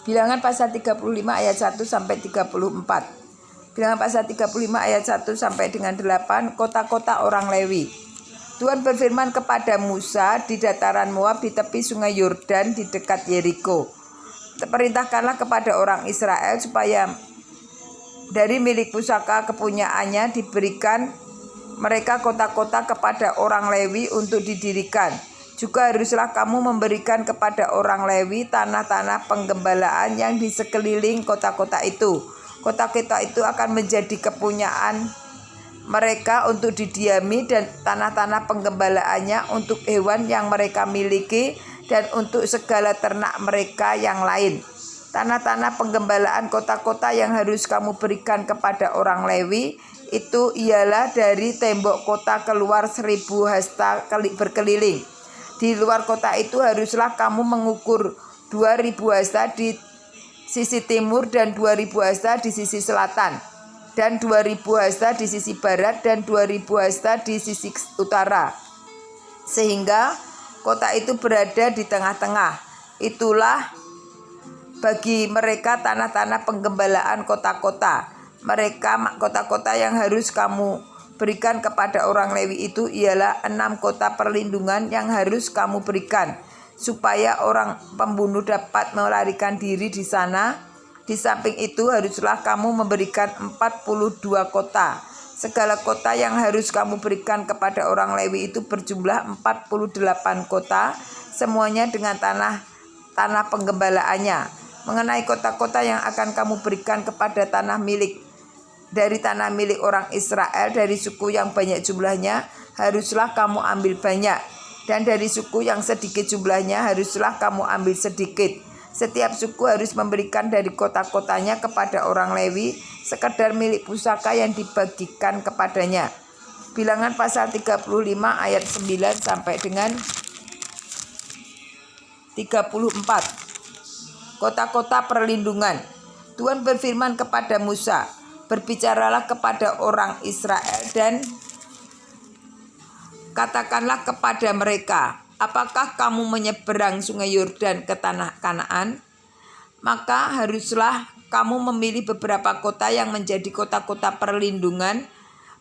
Bilangan pasal 35 ayat 1 sampai 34. Bilangan pasal 35 ayat 1 sampai dengan 8, kota-kota orang Lewi. Tuhan berfirman kepada Musa di dataran Moab di tepi sungai Yordan di dekat Yeriko. Perintahkanlah kepada orang Israel supaya dari milik pusaka kepunyaannya diberikan mereka kota-kota kepada orang Lewi untuk didirikan. Juga haruslah kamu memberikan kepada orang Lewi tanah-tanah penggembalaan yang di sekeliling kota-kota itu. Kota-kota itu akan menjadi kepunyaan mereka untuk didiami dan tanah-tanah penggembalaannya untuk hewan yang mereka miliki dan untuk segala ternak mereka yang lain. Tanah-tanah penggembalaan kota-kota yang harus kamu berikan kepada orang Lewi itu ialah dari tembok kota keluar 1000 hasta berkeliling. Di luar kota itu haruslah kamu mengukur 2000 hasta di sisi timur dan 2000 hasta di sisi selatan, dan 2000 hasta di sisi barat dan 2000 hasta di sisi utara, sehingga kota itu berada di tengah-tengah. Itulah bagi mereka tanah-tanah penggembalaan kota-kota. Mereka kota-kota yang harus kamu berikan kepada orang Lewi itu ialah 6 kota perlindungan yang harus kamu berikan, supaya orang pembunuh dapat melarikan diri di sana. Di samping itu haruslah kamu memberikan 42 kota. Segala kota yang harus kamu berikan kepada orang Lewi itu berjumlah 48 kota, semuanya dengan tanah penggembalaannya. Mengenai kota-kota yang akan kamu berikan kepada tanah milik orang Israel, dari suku yang banyak jumlahnya haruslah kamu ambil banyak, dan dari suku yang sedikit jumlahnya haruslah kamu ambil sedikit. Setiap suku harus memberikan dari kota-kotanya kepada orang Lewi sekedar milik pusaka yang dibagikan kepadanya. Bilangan pasal 35 ayat 9 sampai dengan 34. Kota-kota perlindungan. Tuhan berfirman kepada Musa, berbicaralah kepada orang Israel dan katakanlah kepada mereka, apakah kamu menyeberang sungai Yordan ke tanah Kanaan? Maka haruslah kamu memilih beberapa kota yang menjadi kota-kota perlindungan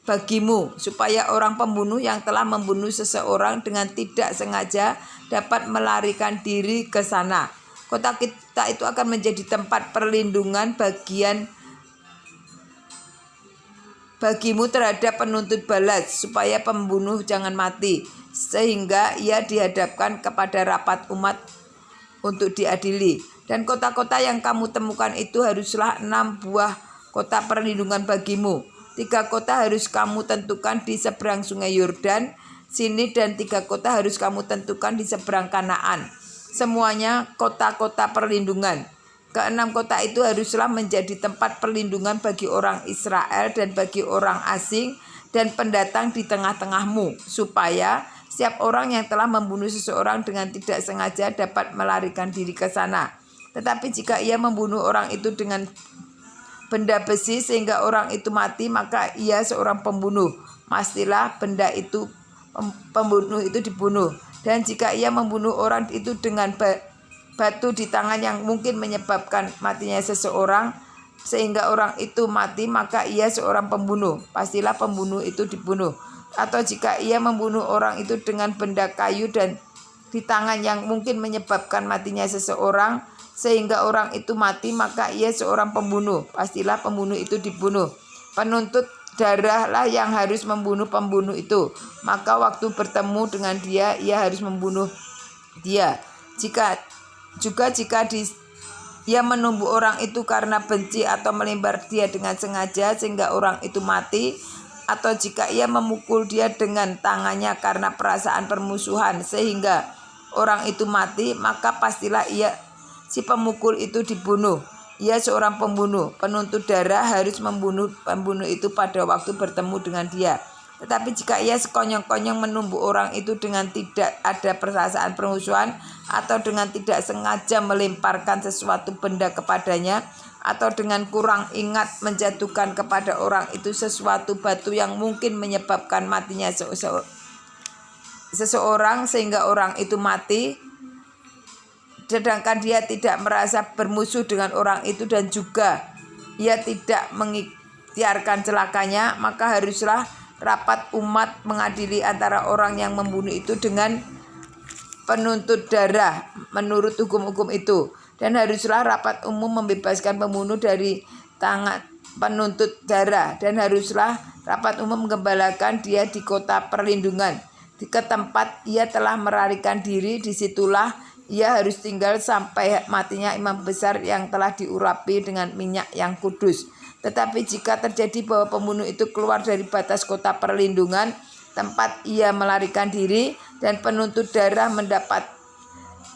bagimu, supaya orang pembunuh yang telah membunuh seseorang dengan tidak sengaja dapat melarikan diri ke sana. Kota kita itu akan menjadi tempat perlindungan bagimu terhadap penuntut balas, supaya pembunuh jangan mati, sehingga ia dihadapkan kepada rapat umat untuk diadili. Dan kota-kota yang kamu temukan itu haruslah 6 buah kota perlindungan bagimu. 3 kota harus kamu tentukan di seberang sungai Yordan sini, dan 3 kota harus kamu tentukan di seberang Kanaan. Semuanya kota-kota perlindungan. Ke-6 kota itu haruslah menjadi tempat perlindungan bagi orang Israel dan bagi orang asing dan pendatang di tengah-tengahmu, supaya setiap orang yang telah membunuh seseorang dengan tidak sengaja dapat melarikan diri ke sana. Tetapi jika ia membunuh orang itu dengan benda besi sehingga orang itu mati, maka ia seorang pembunuh. Pastilah benda itu pembunuh itu dibunuh. Dan jika ia membunuh orang itu dengan batu di tangan yang mungkin menyebabkan matinya seseorang sehingga orang itu mati, maka ia seorang pembunuh. Pastilah pembunuh itu dibunuh. Atau jika ia membunuh orang itu dengan benda kayu dan di tangan yang mungkin menyebabkan matinya seseorang sehingga orang itu mati, maka ia seorang pembunuh. Pastilah pembunuh itu dibunuh. Penuntut darahlah yang harus membunuh pembunuh itu. Maka waktu bertemu dengan dia, ia harus membunuh dia. Jika ia menumbuh orang itu karena benci atau melempar dia dengan sengaja sehingga orang itu mati, atau jika ia memukul dia dengan tangannya karena perasaan permusuhan sehingga orang itu mati, maka pastilah si pemukul itu dibunuh. Ia seorang pembunuh. Penuntut darah harus membunuh pembunuh itu pada waktu bertemu dengan dia. Tetapi jika ia sekonyong-konyong menumbuh orang itu dengan tidak ada perasaan permusuhan, atau dengan tidak sengaja melemparkan sesuatu benda kepadanya, atau dengan kurang ingat menjatuhkan kepada orang itu sesuatu batu yang mungkin menyebabkan matinya seseorang sehingga orang itu mati, sedangkan dia tidak merasa bermusuh dengan orang itu dan juga ia tidak mengikhtiarkan celakanya, maka haruslah rapat umat mengadili antara orang yang membunuh itu dengan penuntut darah menurut hukum-hukum itu, dan haruslah rapat umum membebaskan pembunuh dari tangan penuntut darah, dan haruslah rapat umum menggembalakan dia di kota perlindungan ke tempat ia telah melarikan diri. Disitulah ia harus tinggal sampai matinya imam besar yang telah diurapi dengan minyak yang kudus. Tetapi jika terjadi bahwa pembunuh itu keluar dari batas kota perlindungan tempat ia melarikan diri, dan penuntut darah mendapat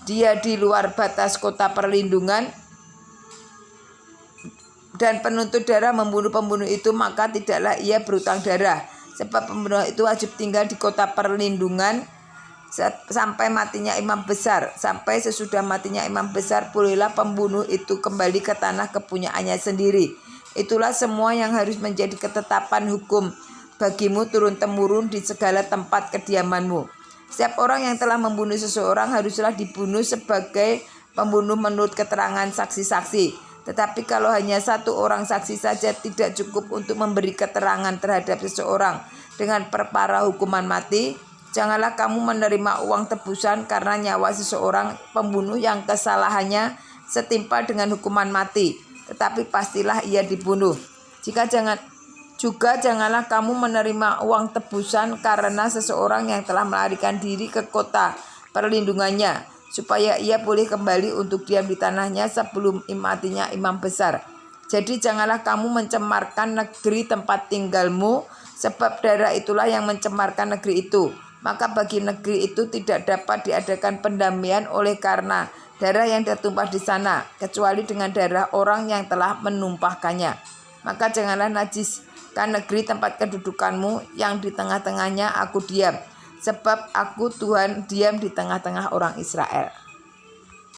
dia di luar batas kota perlindungan, dan penuntut darah membunuh pembunuh itu, maka tidaklah ia berhutang darah, sebab pembunuh itu wajib tinggal di kota perlindungan sampai matinya imam besar. Sampai sesudah matinya imam besar, bolehlah pembunuh itu kembali ke tanah kepunyaannya sendiri. Itulah semua yang harus menjadi ketetapan hukum bagimu turun-temurun di segala tempat kediamanmu. Setiap orang yang telah membunuh seseorang haruslah dibunuh sebagai pembunuh menurut keterangan saksi-saksi. Tetapi kalau hanya satu orang saksi saja tidak cukup untuk memberi keterangan terhadap seseorang dengan perkara hukuman mati, janganlah kamu menerima uang tebusan karena nyawa seseorang pembunuh yang kesalahannya setimpal dengan hukuman mati, tetapi pastilah ia dibunuh. Janganlah kamu menerima uang tebusan karena seseorang yang telah melarikan diri ke kota perlindungannya, supaya ia boleh kembali untuk diam di tanahnya sebelum matinya imam besar. Jadi janganlah kamu mencemarkan negeri tempat tinggalmu, sebab darah itulah yang mencemarkan negeri itu. Maka bagi negeri itu tidak dapat diadakan pendamaian oleh karena darah yang tertumpah di sana, kecuali dengan darah orang yang telah menumpahkannya. Maka janganlah najiskan negeri tempat kedudukanmu yang di tengah-tengahnya aku diam, sebab aku Tuhan diam di tengah-tengah orang Israel.